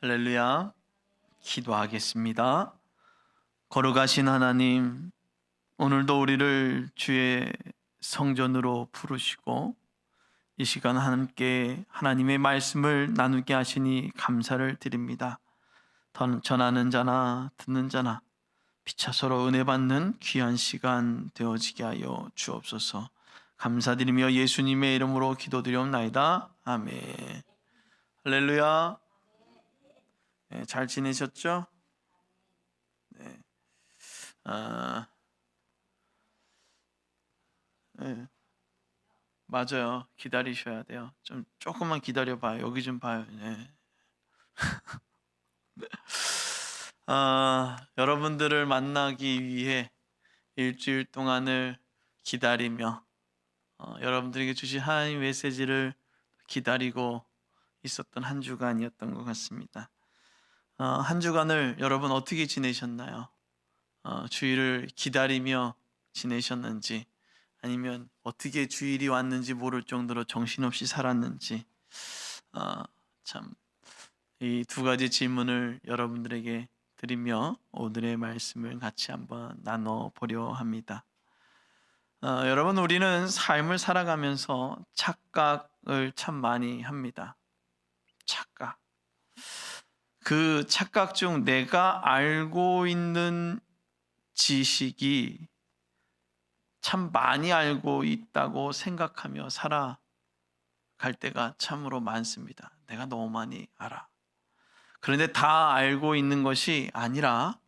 할렐루야. 기도하겠습니다. 거룩하신 하나님, 오늘도 우리를 주의 성전으로 부르시고 이 시간 함께 하나님의 말씀을 나누게 하시니 감사를 드립니다. 전하는 자나 듣는 자나 피차 서로 은혜 받는 귀한 시간 되어지게 하여 주옵소서. 감사드리며 예수님의 이름으로 기도드리옵나이다. 아멘. 할렐루야. 네, 잘 지내셨죠? 네. 네. 맞아요. 기다리셔야 돼요. 조금만 기다려봐요. 여기 좀 봐요. 네. 여러분들을 만나기 위해 일주일 동안을 기다리며 여러분들에게 주신 하나님 메시지를 기다리고 있었던 한 주간이었던 것 같습니다. 한 주간을 여러분 어떻게 지내셨나요? 주일을 기다리며 지내셨는지, 아니면 어떻게 주일이 왔는지 모를 정도로 정신없이 살았는지, 참 이 두 가지 질문을 여러분들에게 드리며 오늘의 말씀을 같이 한번 나눠보려 합니다. 여러분, 우리는 삶을 살아가면서 착각을 참 많이 합니다. 착각. 그 착각 중 내가 알고 있는 지식이 참 많이 알고 있다고 생각하며 살아갈 때가 참으로 많습니다. 내가 너무 많이 알아. 그런데 다 알고 있는 것이 아니라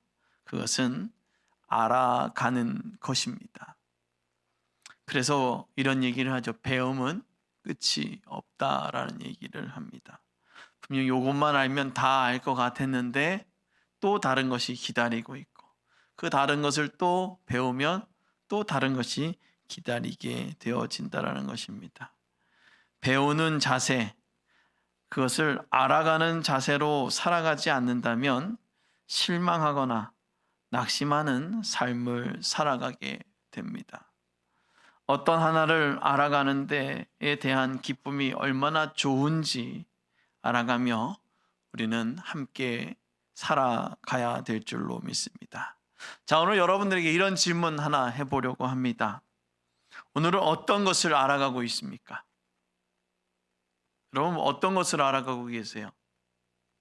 그것은 알아가는 것입니다. 그래서 이런 얘기를 하죠. 배움은 끝이 없다라는 얘기를 합니다. 분명 이것만 알면 다 알 것 같았는데 또 다른 것이 기다리고 있고, 그 다른 것을 또 배우면 또 다른 것이 기다리게 되어진다라는 것입니다. 배우는 자세, 그것을 알아가는 자세로 살아가지 않는다면 실망하거나 낙심하는 삶을 살아가게 됩니다. 어떤 하나를 알아가는 데에 대한 기쁨이 얼마나 좋은지 알아가며 우리는 함께 살아가야 될 줄로 믿습니다. 자, 오늘 여러분들에게 이런 질문 하나 해보려고 합니다. 오늘은 어떤 것을 알아가고 있습니까? 여러분, 어떤 것을 알아가고 계세요?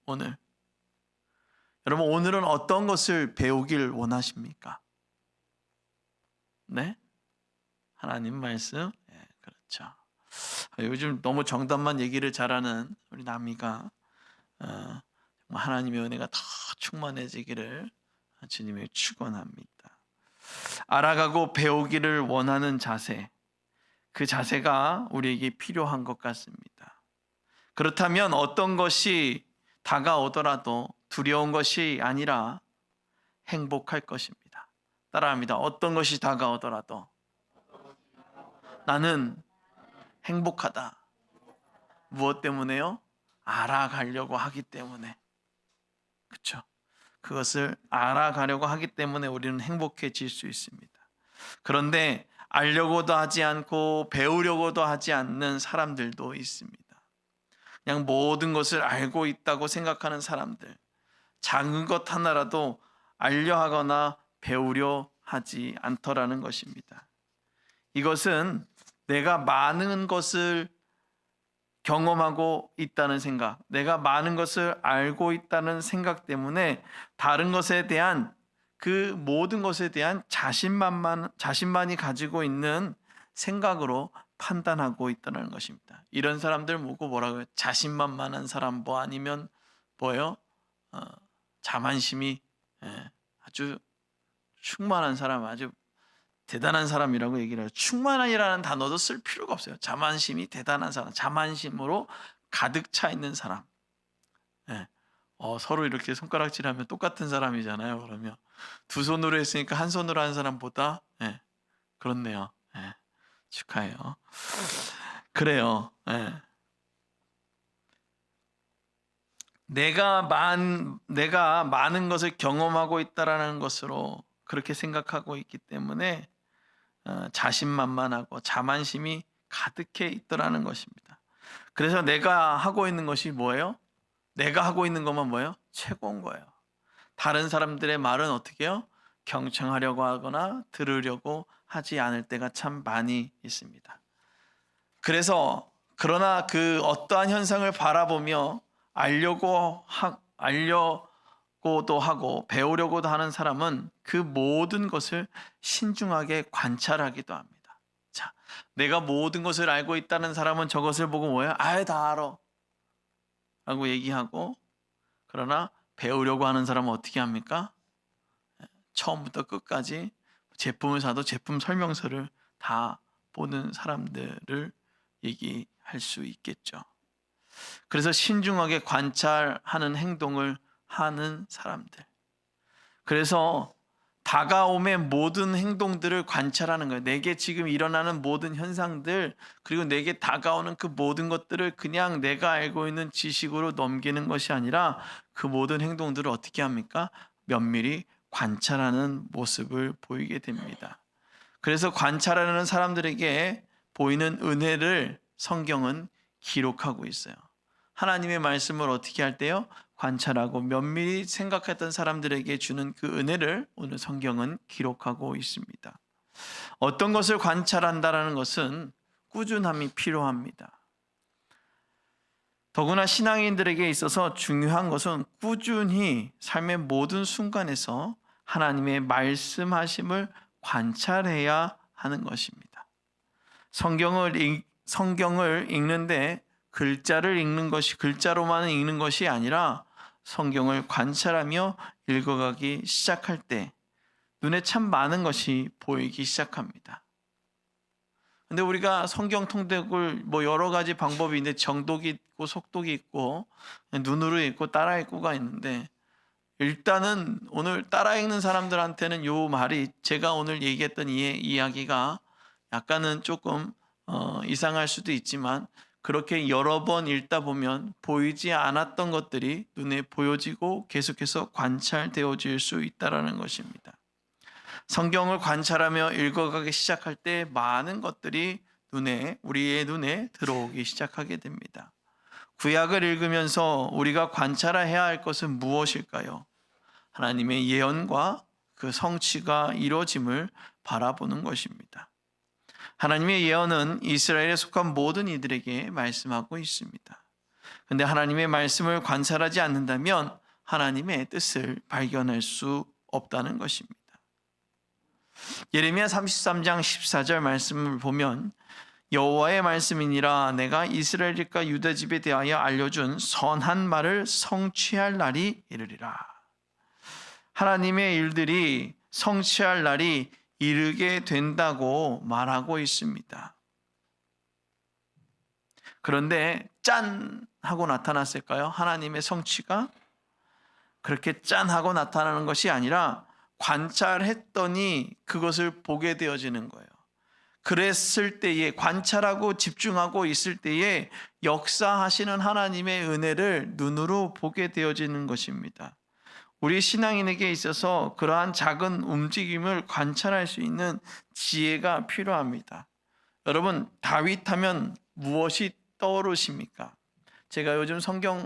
오늘 여러분, 오늘은 어떤 것을 배우길 원하십니까? 네? 하나님 말씀? 네, 그렇죠. 요즘 너무 정답만 얘기를 잘하는 우리 남이가 하나님의 은혜가 더 충만해지기를 주님의 축원합니다. 알아가고 배우기를 원하는 자세, 그 자세가 우리에게 필요한 것 같습니다. 그렇다면 어떤 것이 다가오더라도 두려운 것이 아니라 행복할 것입니다. 따라합니다. 어떤 것이 다가오더라도 나는 행복하다. 무엇 때문에요? 알아가려고 하기 때문에. 그렇죠? 그것을 알아가려고 하기 때문에 우리는 행복해질 수 있습니다. 그런데 알려고도 하지 않고 배우려고도 하지 않는 사람들도 있습니다. 그냥 모든 것을 알고 있다고 생각하는 사람들, 작은 것 하나라도 알려 하거나 배우려 하지 않더라는 것입니다. 이것은 내가 많은 것을 경험하고 있다는 생각, 내가 많은 것을 알고 있다는 생각 때문에 다른 것에 대한, 그 모든 것에 대한 자신만이 가지고 있는 생각으로 판단하고 있다는 것입니다. 이런 사람들 뭐라고요? 자신만만한 사람, 아니면 뭐예요? 자만심이 아주 충만한 사람, 아주 대단한 사람이라고 얘기를 해요. 충만이라는 단어도 쓸 필요가 없어요. 자만심이 대단한 사람, 자만심으로 가득 차 있는 사람. 서로 이렇게 손가락질하면 똑같은 사람이잖아요. 그러면 두 손으로 했으니까 한 손으로 한 사람보다 그렇네요. 축하해요. 그래요. 내가 많은 것을 경험하고 있다라는 것으로 그렇게 생각하고 있기 때문에 자신만만하고 자만심이 가득해 있더라는 것입니다. 그래서 내가 하고 있는 것이 뭐예요? 내가 하고 있는 것만 뭐예요? 최고인 거예요. 다른 사람들의 말은 어떻게 해요? 경청하려고 하거나 들으려고 하지 않을 때가 참 많이 있습니다. 그러나 그 어떠한 현상을 바라보며 알려고도 하고 배우려고도 하는 사람은 그 모든 것을 신중하게 관찰하기도 합니다. 자, 내가 모든 것을 알고 있다는 사람은 저것을 보고 뭐예요? 다 알아 라고 얘기하고, 그러나 배우려고 하는 사람은 어떻게 합니까? 처음부터 끝까지 제품을 사도 제품 설명서를 다 보는 사람들을 얘기할 수 있겠죠. 그래서 신중하게 관찰하는 행동을 하는 사람들. 그래서 다가옴의 모든 행동들을 관찰하는 거예요. 내게 지금 일어나는 모든 현상들, 그리고 내게 다가오는 그 모든 것들을 그냥 내가 알고 있는 지식으로 넘기는 것이 아니라 그 모든 행동들을 어떻게 합니까? 면밀히 관찰하는 모습을 보이게 됩니다. 그래서 관찰하는 사람들에게 보이는 은혜를 성경은 기록하고 있어요. 하나님의 말씀을 어떻게 할 때요? 관찰하고 면밀히 생각했던 사람들에게 주는 그 은혜를 오늘 성경은 기록하고 있습니다. 어떤 것을 관찰한다라는 것은 꾸준함이 필요합니다. 더구나 신앙인들에게 있어서 중요한 것은 꾸준히 삶의 모든 순간에서 하나님의 말씀하심을 관찰해야 하는 것입니다. 성경을 읽는데 글자를 읽는 것이, 글자로만 읽는 것이 아니라 성경을 관찰하며 읽어가기 시작할 때 눈에 참 많은 것이 보이기 시작합니다. 근데 우리가 성경 통독을 여러 가지 방법이 있는데 정독이 있고 속독이 있고 눈으로 읽고 따라 읽고가 있는데, 일단은 오늘 따라 읽는 사람들한테는 요 말이, 제가 오늘 얘기했던 이 이야기가 약간은 조금 이상할 수도 있지만, 그렇게 여러 번 읽다 보면 보이지 않았던 것들이 눈에 보여지고 계속해서 관찰되어질 수 있다는 것입니다. 성경을 관찰하며 읽어가기 시작할 때 많은 것들이 우리의 눈에 들어오기 시작하게 됩니다. 구약을 읽으면서 우리가 관찰해야 할 것은 무엇일까요? 하나님의 예언과 그 성취가 이루어짐을 바라보는 것입니다. 하나님의 예언은 이스라엘에 속한 모든 이들에게 말씀하고 있습니다. 그런데 하나님의 말씀을 관찰하지 않는다면 하나님의 뜻을 발견할 수 없다는 것입니다. 예레미야 33장 14절 말씀을 보면, 여호와의 말씀이니라 내가 이스라엘 집과 유다 집에 대하여 알려준 선한 말을 성취할 날이 이르리라. 하나님의 일들이 성취할 날이 이르게 된다고 말하고 있습니다. 그런데 짠 하고 나타났을까요? 하나님의 성취가 그렇게 짠 하고 나타나는 것이 아니라 관찰했더니 그것을 보게 되어지는 거예요. 그랬을 때에, 관찰하고 집중하고 있을 때에 역사하시는 하나님의 은혜를 눈으로 보게 되어지는 것입니다. 우리 신앙인에게 있어서 그러한 작은 움직임을 관찰할 수 있는 지혜가 필요합니다. 여러분, 다윗 하면 무엇이 떠오르십니까? 제가 요즘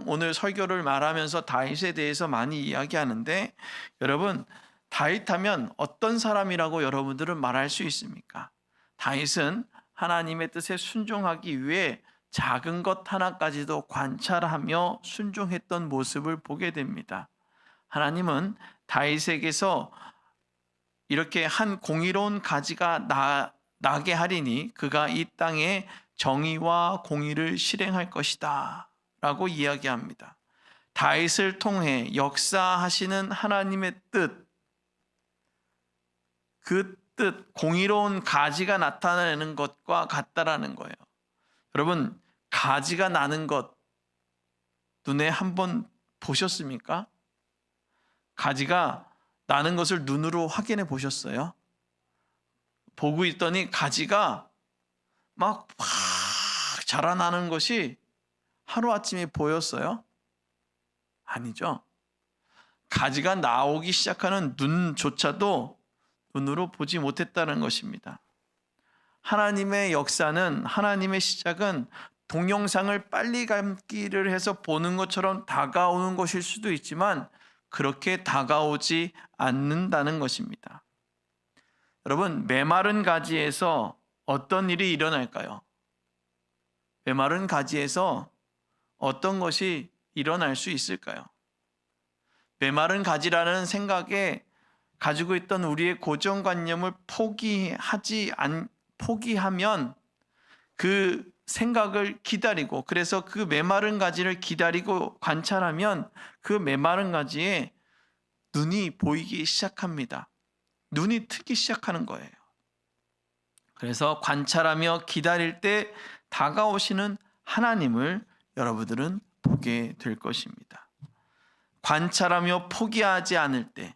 오늘 설교를 말하면서 다윗에 대해서 많이 이야기하는데, 여러분, 다윗 하면 어떤 사람이라고 여러분들은 말할 수 있습니까? 다윗은 하나님의 뜻에 순종하기 위해 작은 것 하나까지도 관찰하며 순종했던 모습을 보게 됩니다. 하나님은 다윗에게서 이렇게 한 공의로운 가지가 나게 하리니 그가 이 땅에 정의와 공의를 실행할 것이다 라고 이야기합니다. 다윗을 통해 역사하시는 하나님의 뜻, 그 뜻, 공의로운 가지가 나타나는 것과 같다라는 거예요. 여러분, 가지가 나는 것 눈에 한번 보셨습니까? 가지가 나는 것을 눈으로 확인해 보셨어요? 보고 있더니 가지가 막 자라나는 것이 하루아침에 보였어요? 아니죠. 가지가 나오기 시작하는 눈조차도 눈으로 보지 못했다는 것입니다. 하나님의 역사는, 하나님의 시작은 동영상을 빨리 감기를 해서 보는 것처럼 다가오는 것일 수도 있지만 그렇게 다가오지 않는다는 것입니다. 여러분, 메마른 가지에서 어떤 일이 일어날까요? 메마른 가지에서 어떤 것이 일어날 수 있을까요? 메마른 가지라는 생각에 가지고 있던 우리의 고정관념을 포기하면 그 생각을 기다리고, 그래서 그 메마른 가지를 기다리고 관찰하면 그 메마른 가지에 눈이 보이기 시작합니다. 눈이 트기 시작하는 거예요. 그래서 관찰하며 기다릴 때 다가오시는 하나님을 여러분들은 보게 될 것입니다. 관찰하며 포기하지 않을 때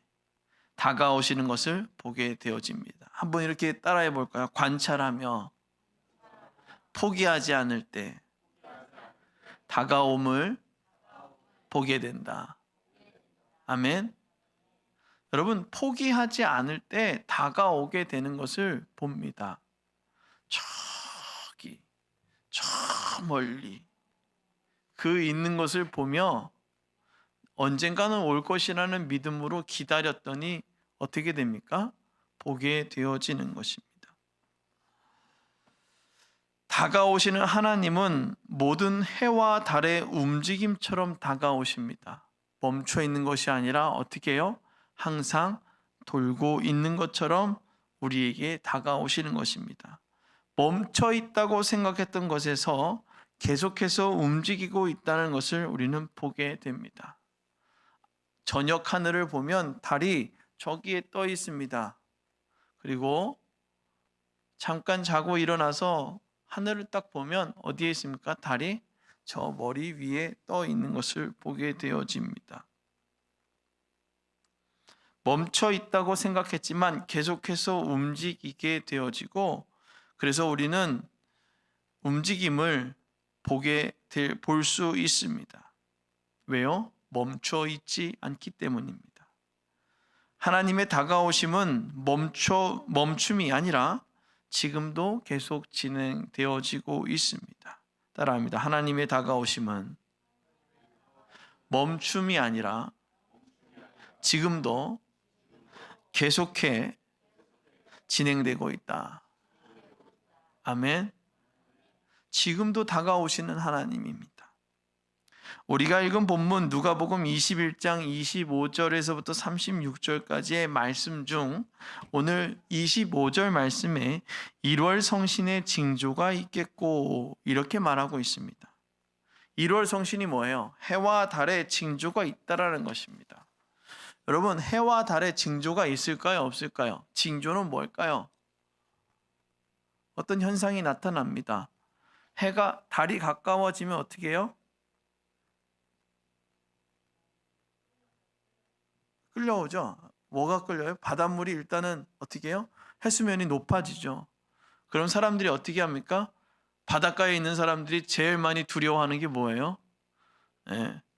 다가오시는 것을 보게 되어집니다. 한번 이렇게 따라해 볼까요? 관찰하며 포기하지 않을 때 다가옴을 보게 된다. 아멘. 여러분, 포기하지 않을 때 다가오게 되는 것을 봅니다. 저기, 저 멀리 그 있는 것을 보며 언젠가는 올 것이라는 믿음으로 기다렸더니 어떻게 됩니까? 보게 되어지는 것입니다. 다가오시는 하나님은 모든 해와 달의 움직임처럼 다가오십니다. 멈춰 있는 것이 아니라 어떻게 해요? 항상 돌고 있는 것처럼 우리에게 다가오시는 것입니다. 멈춰 있다고 생각했던 것에서 계속해서 움직이고 있다는 것을 우리는 보게 됩니다. 저녁 하늘을 보면 달이 저기에 떠 있습니다. 그리고 잠깐 자고 일어나서 하늘을 딱 보면 어디에 있습니까? 달이 저 머리 위에 떠 있는 것을 보게 되어집니다. 멈춰 있다고 생각했지만 계속해서 움직이게 되어지고, 그래서 우리는 움직임을 볼 수 있습니다. 왜요? 멈춰 있지 않기 때문입니다. 하나님의 다가오심은 멈춤이 아니라 지금도 계속 진행되어지고 있습니다. 따라합니다. 하나님의 다가오심은 멈춤이 아니라 지금도 계속해 진행되고 있다. 아멘. 지금도 다가오시는 하나님입니다. 우리가 읽은 본문 누가복음 21장 25절에서부터 36절까지의 말씀 중 오늘 25절 말씀에 1월 성신의 징조가 있겠고 이렇게 말하고 있습니다. 1월 성신이 뭐예요? 해와 달에 징조가 있다라는 것입니다. 여러분, 해와 달에 징조가 있을까요? 없을까요? 징조는 뭘까요? 어떤 현상이 나타납니다. 달이 가까워지면 어떻게 해요? 끌려오죠. 뭐가 끌려요? 바닷물이 일단은 어떻게 해요? 해수면이 높아지죠. 그럼 사람들이 어떻게 합니까? 바닷가에 있는 사람들이 제일 많이 두려워하는 게 뭐예요?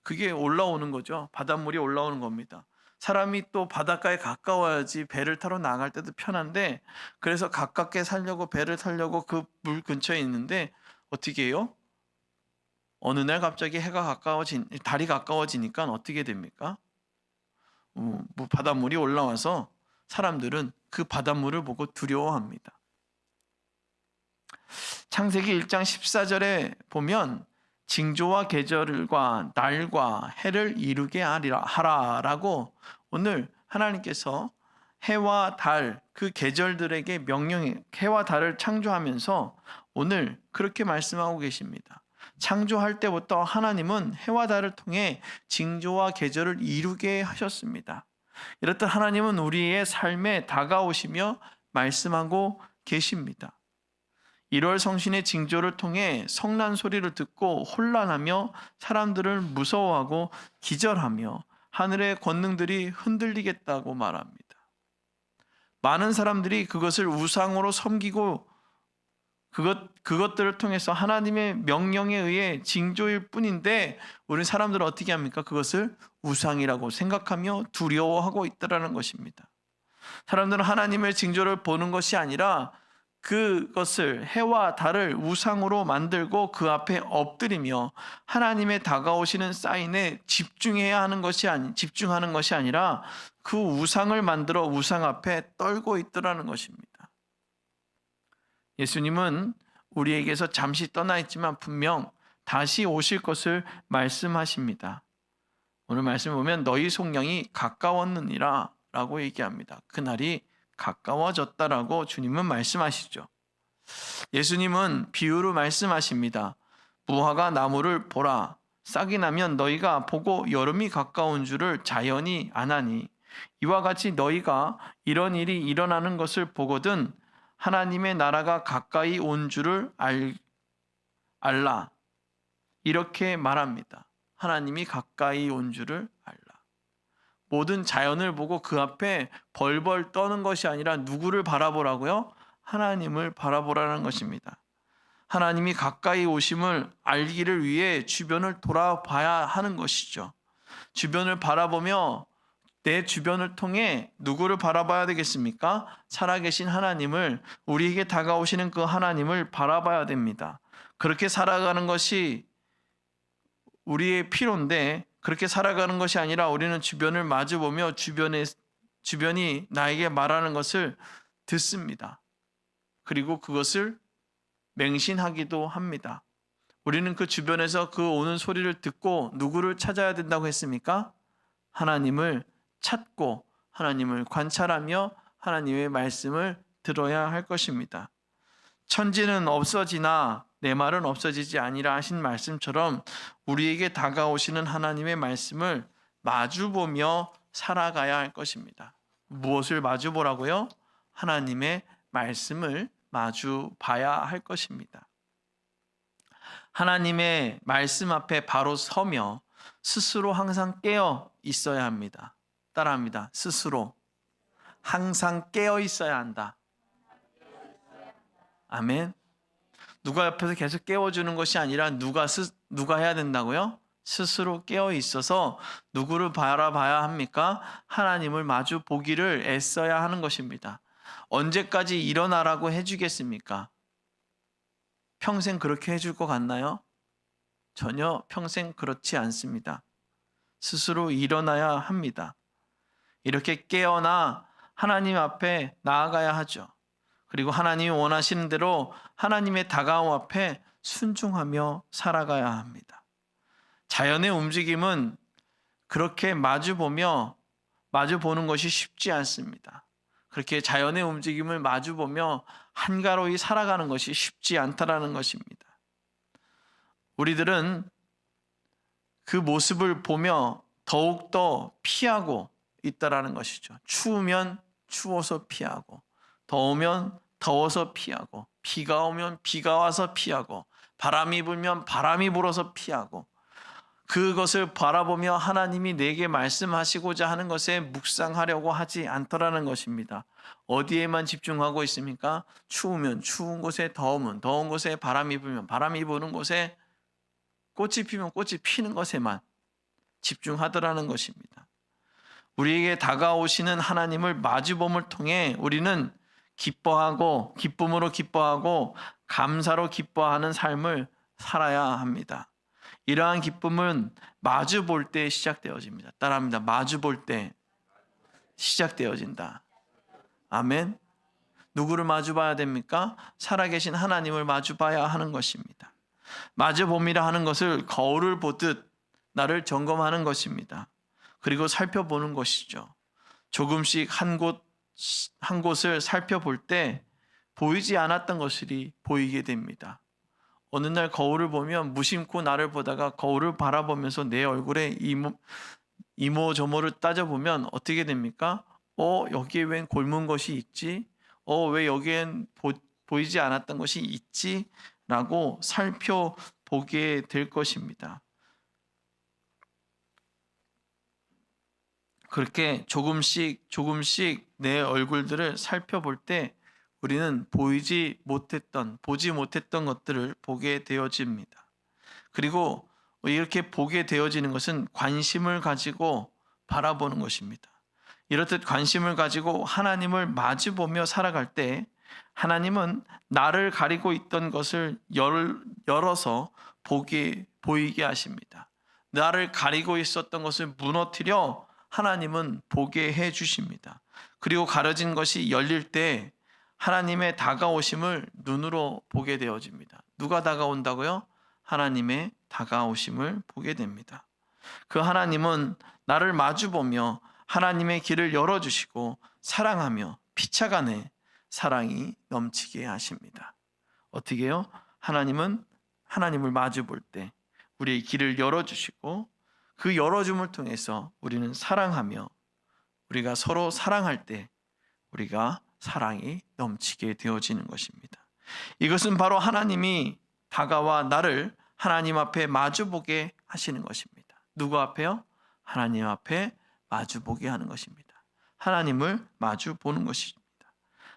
그게 올라오는 거죠. 바닷물이 올라오는 겁니다. 사람이 또 바닷가에 가까워야지 배를 타러 나갈 때도 편한데, 그래서 가깝게 살려고 배를 타려고 그 물 근처에 있는데 어떻게 해요? 어느 날 갑자기 달이 가까워지니까 어떻게 됩니까? 바닷물이 올라와서 사람들은 그 바닷물을 보고 두려워합니다. 창세기 1장 14절에 보면 징조와 계절과 날과 해를 이루게 하라라고 오늘 하나님께서 해와 달, 그 계절들에게 해와 달을 창조하면서 오늘 그렇게 말씀하고 계십니다. 창조할 때부터 하나님은 해와 달을 통해 징조와 계절을 이루게 하셨습니다. 이렇듯 하나님은 우리의 삶에 다가오시며 말씀하고 계십니다. 1월 성신의 징조를 통해 성난 소리를 듣고 혼란하며 사람들을 무서워하고 기절하며 하늘의 권능들이 흔들리겠다고 말합니다. 많은 사람들이 그것을 우상으로 섬기고 그것들을 통해서 하나님의 명령에 의해 징조일 뿐인데, 우리 사람들은 어떻게 합니까? 그것을 우상이라고 생각하며 두려워하고 있다는 것입니다. 사람들은 하나님의 징조를 보는 것이 아니라 그것을 해와 달을 우상으로 만들고 그 앞에 엎드리며 하나님의 다가오시는 사인에 집중하는 것이 아니라 그 우상을 만들어 우상 앞에 떨고 있더라는 것입니다. 예수님은 우리에게서 잠시 떠나 있지만 분명 다시 오실 것을 말씀하십니다. 오늘 말씀 보면 너희 속량이 가까웠느니라 라고 얘기합니다. 그날이 가까워졌다라고 주님은 말씀하시죠. 예수님은 비유로 말씀하십니다. 무화과 나무를 보라. 싹이 나면 너희가 보고 여름이 가까운 줄을 자연히 아나니 이와 같이 너희가 이런 일이 일어나는 것을 보거든 하나님의 나라가 가까이 온 줄을 알라. 이렇게 말합니다. 하나님이 가까이 온 줄을 알라. 모든 자연을 보고 그 앞에 벌벌 떠는 것이 아니라 누구를 바라보라고요? 하나님을 바라보라는 것입니다. 하나님이 가까이 오심을 알기를 위해 주변을 돌아봐야 하는 것이죠. 주변을 바라보며 내 주변을 통해 누구를 바라봐야 되겠습니까? 살아계신 하나님을, 우리에게 다가오시는 그 하나님을 바라봐야 됩니다. 그렇게 살아가는 것이 우리의 필요인데 그렇게 살아가는 것이 아니라 우리는 주변을 마주보며 주변이 나에게 말하는 것을 듣습니다. 그리고 그것을 맹신하기도 합니다. 우리는 그 주변에서 그 오는 소리를 듣고 누구를 찾아야 된다고 했습니까? 하나님을 찾고 하나님을 관찰하며 하나님의 말씀을 들어야 할 것입니다. 천지는 없어지나 내 말은 없어지지 아니라 하신 말씀처럼 우리에게 다가오시는 하나님의 말씀을 마주보며 살아가야 할 것입니다. 무엇을 마주보라고요? 하나님의 말씀을 마주봐야 할 것입니다. 하나님의 말씀 앞에 바로 서며 스스로 항상 깨어 있어야 합니다. 따라합니다. 스스로 항상 깨어 있어야 한다. 아멘. 누가 옆에서 계속 깨워주는 것이 아니라 누가 해야 된다고요? 스스로 깨어 있어서 누구를 바라봐야 합니까? 하나님을 마주 보기를 애써야 하는 것입니다. 언제까지 일어나라고 해주겠습니까? 평생 그렇게 해줄 것 같나요? 전혀 평생 그렇지 않습니다. 스스로 일어나야 합니다. 이렇게 깨어나 하나님 앞에 나아가야 하죠. 그리고 하나님이 원하시는 대로 하나님의 다가옴 앞에 순종하며 살아가야 합니다. 자연의 움직임은 그렇게 마주보는 것이 쉽지 않습니다. 그렇게 자연의 움직임을 마주보며 한가로이 살아가는 것이 쉽지 않다라는 것입니다. 우리들은 그 모습을 보며 더욱더 피하고 있다라는 것이죠. 추우면 추워서 피하고, 더우면 더워서 피하고, 비가 오면 비가 와서 피하고, 바람이 불면 바람이 불어서 피하고, 그것을 바라보며 하나님이 내게 말씀하시고자 하는 것에 묵상하려고 하지 않더라는 것입니다. 어디에만 집중하고 있습니까? 추우면 추운 곳에, 더우면 더운 곳에, 바람이 불면 바람이 부는 곳에, 꽃이 피면 꽃이 피는 것에만 집중하더라는 것입니다. 우리에게 다가오시는 하나님을 마주봄을 통해 우리는 기쁨으로 기뻐하고 감사로 기뻐하는 삶을 살아야 합니다. 이러한 기쁨은 마주 볼 때 시작되어집니다. 따라합니다. 마주 볼 때 시작되어진다. 아멘. 누구를 마주 봐야 됩니까? 살아계신 하나님을 마주 봐야 하는 것입니다. 마주 봄이라 하는 것을 거울을 보듯 나를 점검하는 것입니다. 그리고 살펴보는 것이죠. 조금씩 한 곳을 살펴볼 때 보이지 않았던 것들이 보이게 됩니다. 어느 날 거울을 보면 무심코 나를 보다가 거울을 바라보면서 내 얼굴에 이모저모를 따져보면 어떻게 됩니까? 여기에 웬 골문 것이 있지? 왜 여기엔 보이지 않았던 것이 있지? 라고 살펴보게 될 것입니다. 그렇게 조금씩 내 얼굴들을 살펴볼 때 우리는 보지 못했던 것들을 보게 되어집니다. 그리고 이렇게 보게 되어지는 것은 관심을 가지고 바라보는 것입니다. 이렇듯 관심을 가지고 하나님을 마주보며 살아갈 때 하나님은 나를 가리고 있던 것을 열어서 보이게 하십니다. 나를 가리고 있었던 것을 무너뜨려 하나님은 보게 해 주십니다. 그리고 가려진 것이 열릴 때 하나님의 다가오심을 눈으로 보게 되어집니다. 누가 다가온다고요? 하나님의 다가오심을 보게 됩니다. 그 하나님은 나를 마주보며 하나님의 길을 열어주시고 사랑하며 피차간에 사랑이 넘치게 하십니다. 어떻게 해요? 하나님은 하나님을 마주볼 때 우리의 길을 열어주시고 그 열어줌을 통해서 우리는 사랑하며 우리가 서로 사랑할 때 우리가 사랑이 넘치게 되어지는 것입니다. 이것은 바로 하나님이 다가와 나를 하나님 앞에 마주보게 하시는 것입니다. 누구 앞에요? 하나님 앞에 마주보게 하는 것입니다. 하나님을 마주보는 것입니다.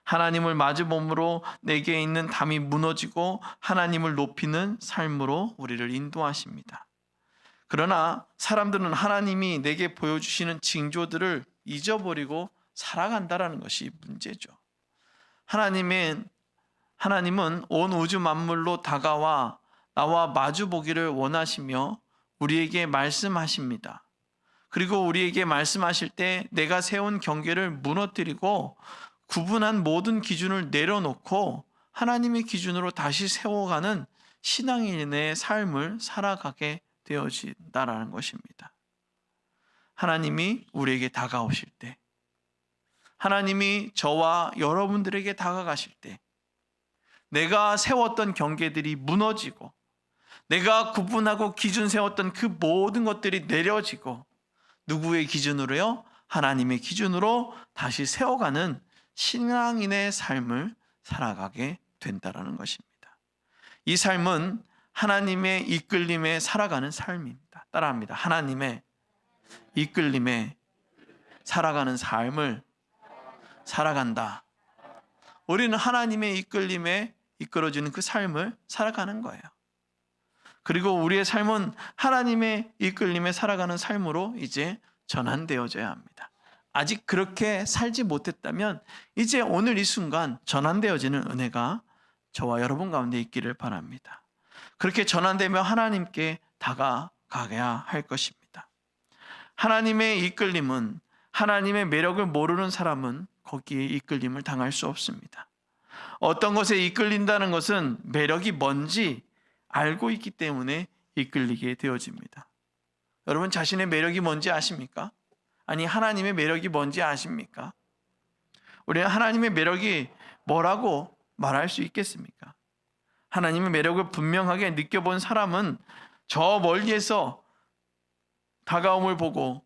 하나님을 마주봄으로 내게 있는 담이 무너지고 하나님을 높이는 삶으로 우리를 인도하십니다. 그러나 사람들은 하나님이 내게 보여주시는 징조들을 잊어버리고 살아간다라는 것이 문제죠. 하나님은 온 우주 만물로 다가와 나와 마주보기를 원하시며 우리에게 말씀하십니다. 그리고 우리에게 말씀하실 때 내가 세운 경계를 무너뜨리고 구분한 모든 기준을 내려놓고 하나님의 기준으로 다시 세워가는 신앙인의 삶을 살아가게 되어진다라는 것입니다. 하나님이 우리에게 다가오실 때, 하나님이 저와 여러분들에게 다가가실 때 내가 세웠던 경계들이 무너지고 내가 구분하고 기준 세웠던 그 모든 것들이 내려지고 누구의 기준으로요? 하나님의 기준으로 다시 세워가는 신앙인의 삶을 살아가게 된다라는 것입니다. 이 삶은 하나님의 이끌림에 살아가는 삶입니다. 따라합니다. 하나님의 이끌림에 살아가는 삶을 살아간다. 우리는 하나님의 이끌림에 이끌어지는 그 삶을 살아가는 거예요. 그리고 우리의 삶은 하나님의 이끌림에 살아가는 삶으로 이제 전환되어져야 합니다. 아직 그렇게 살지 못했다면 이제 오늘 이 순간 전환되어지는 은혜가 저와 여러분 가운데 있기를 바랍니다. 그렇게 전환되며 하나님께 다가가야 할 것입니다. 하나님의 이끌림은, 하나님의 매력을 모르는 사람은 거기에 이끌림을 당할 수 없습니다. 어떤 것에 이끌린다는 것은 매력이 뭔지 알고 있기 때문에 이끌리게 되어집니다. 여러분 자신의 매력이 뭔지 아십니까? 아니 하나님의 매력이 뭔지 아십니까? 우리는 하나님의 매력이 뭐라고 말할 수 있겠습니까? 하나님의 매력을 분명하게 느껴본 사람은 저 멀리에서 다가옴을 보고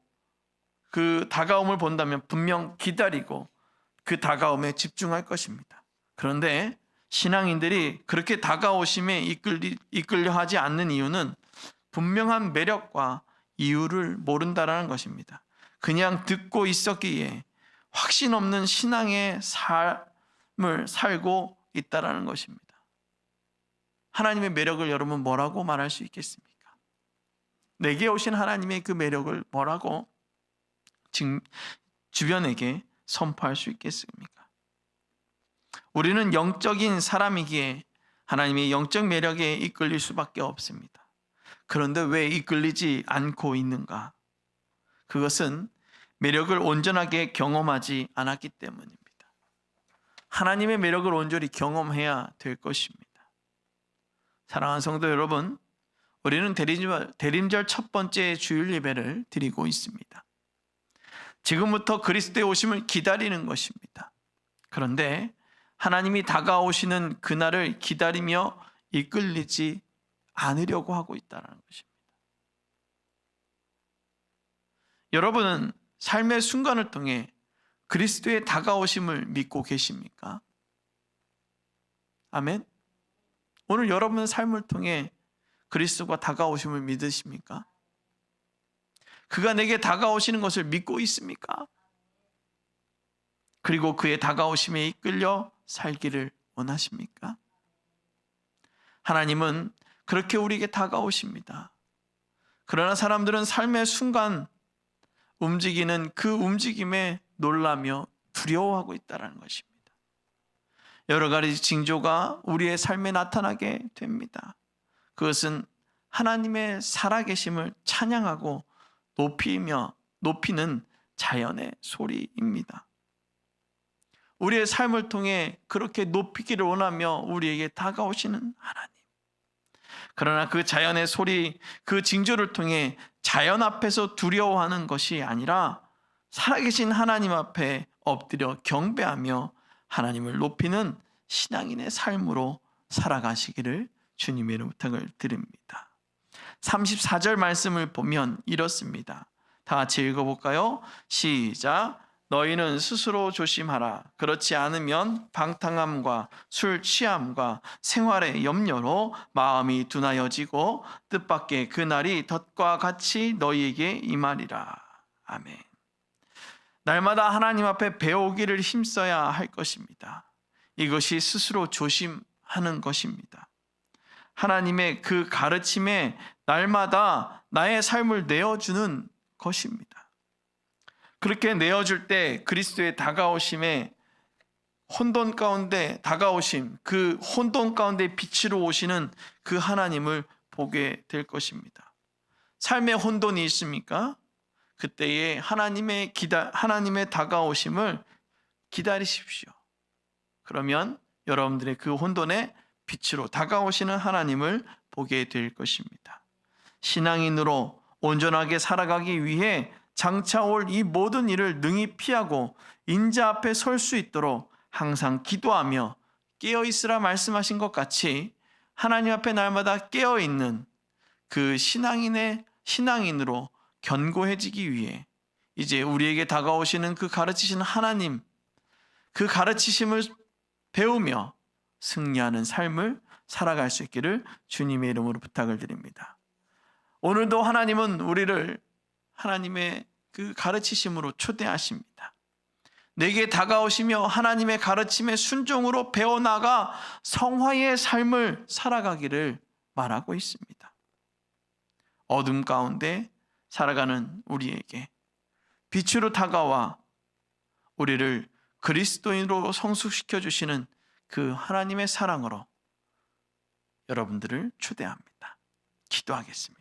그 다가옴을 본다면 분명 기다리고 그 다가옴에 집중할 것입니다. 그런데 신앙인들이 그렇게 다가오심에 이끌려 하지 않는 이유는 분명한 매력과 이유를 모른다라는 것입니다. 그냥 듣고 있었기에 확신 없는 신앙의 삶을 살고 있다라는 것입니다. 하나님의 매력을 여러분 뭐라고 말할 수 있겠습니까? 내게 오신 하나님의 그 매력을 뭐라고 주변에게 선포할 수 있겠습니까? 우리는 영적인 사람이기에 하나님의 영적 매력에 이끌릴 수밖에 없습니다. 그런데 왜 이끌리지 않고 있는가? 그것은 매력을 온전하게 경험하지 않았기 때문입니다. 하나님의 매력을 온전히 경험해야 될 것입니다. 사랑하는 성도 여러분, 우리는 대림절 첫 번째 주일 예배를 드리고 있습니다. 지금부터 그리스도의 오심을 기다리는 것입니다. 그런데 하나님이 다가오시는 그날을 기다리며 이끌리지 않으려고 하고 있다는 것입니다. 여러분은 삶의 순간을 통해 그리스도의 다가오심을 믿고 계십니까? 아멘. 오늘 여러분의 삶을 통해 그리스도가 다가오심을 믿으십니까? 그가 내게 다가오시는 것을 믿고 있습니까? 그리고 그의 다가오심에 이끌려 살기를 원하십니까? 하나님은 그렇게 우리에게 다가오십니다. 그러나 사람들은 삶의 순간 움직이는 그 움직임에 놀라며 두려워하고 있다는 것입니다. 여러 가지 징조가 우리의 삶에 나타나게 됩니다. 그것은 하나님의 살아계심을 찬양하고 높이는 자연의 소리입니다. 우리의 삶을 통해 그렇게 높이기를 원하며 우리에게 다가오시는 하나님. 그러나 그 자연의 소리, 그 징조를 통해 자연 앞에서 두려워하는 것이 아니라 살아계신 하나님 앞에 엎드려 경배하며 하나님을 높이는 신앙인의 삶으로 살아가시기를 주님의 이름으로 부탁을 드립니다. 34절 말씀을 보면 이렇습니다. 다 같이 읽어볼까요? 시작. 너희는 스스로 조심하라. 그렇지 않으면 방탕함과 술 취함과 생활의 염려로 마음이 둔하여지고 뜻밖의 그날이 덫과 같이 너희에게 임하리라. 아멘. 날마다 하나님 앞에 배우기를 힘써야 할 것입니다. 이것이 스스로 조심하는 것입니다. 하나님의 그 가르침에 날마다 나의 삶을 내어주는 것입니다. 그렇게 내어줄 때 그리스도의 다가오심에 혼돈 가운데 다가오심, 그 혼돈 가운데 빛으로 오시는 그 하나님을 보게 될 것입니다. 삶에 혼돈이 있습니까? 그때에 하나님의 다가오심을 기다리십시오. 그러면 여러분들의 그 혼돈에 빛으로 다가오시는 하나님을 보게 될 것입니다. 신앙인으로 온전하게 살아가기 위해 장차 올 이 모든 일을 능히 피하고 인자 앞에 설 수 있도록 항상 기도하며 깨어있으라 말씀하신 것 같이 하나님 앞에 날마다 깨어있는 그 신앙인으로 견고해지기 위해 이제 우리에게 다가오시는 그 가르치시는 하나님, 그 가르치심을 배우며 승리하는 삶을 살아갈 수 있기를 주님의 이름으로 부탁을 드립니다. 오늘도 하나님은 우리를 하나님의 그 가르치심으로 초대하십니다. 내게 다가오시며 하나님의 가르침에 순종으로 배워나가 성화의 삶을 살아가기를 말하고 있습니다. 어둠 가운데 살아가는 우리에게 빛으로 다가와 우리를 그리스도인으로 성숙시켜 주시는 그 하나님의 사랑으로 여러분들을 초대합니다. 기도하겠습니다.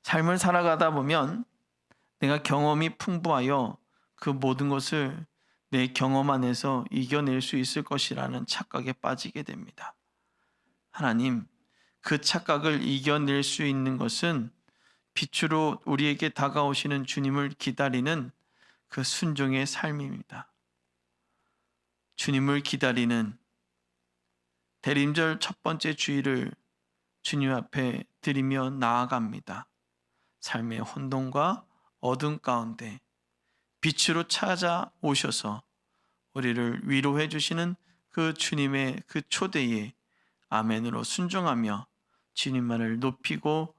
삶을 살아가다 보면 내가 경험이 풍부하여 그 모든 것을 내 경험 안에서 이겨낼 수 있을 것이라는 착각에 빠지게 됩니다. 하나님, 그 착각을 이겨낼 수 있는 것은 빛으로 우리에게 다가오시는 주님을 기다리는 그 순종의 삶입니다. 주님을 기다리는 대림절 첫 번째 주일을 주님 앞에 드리며 나아갑니다. 삶의 혼돈과 어둠 가운데 빛으로 찾아오셔서 우리를 위로해 주시는 그 주님의 그 초대에 아멘으로 순종하며 주님만을 높이고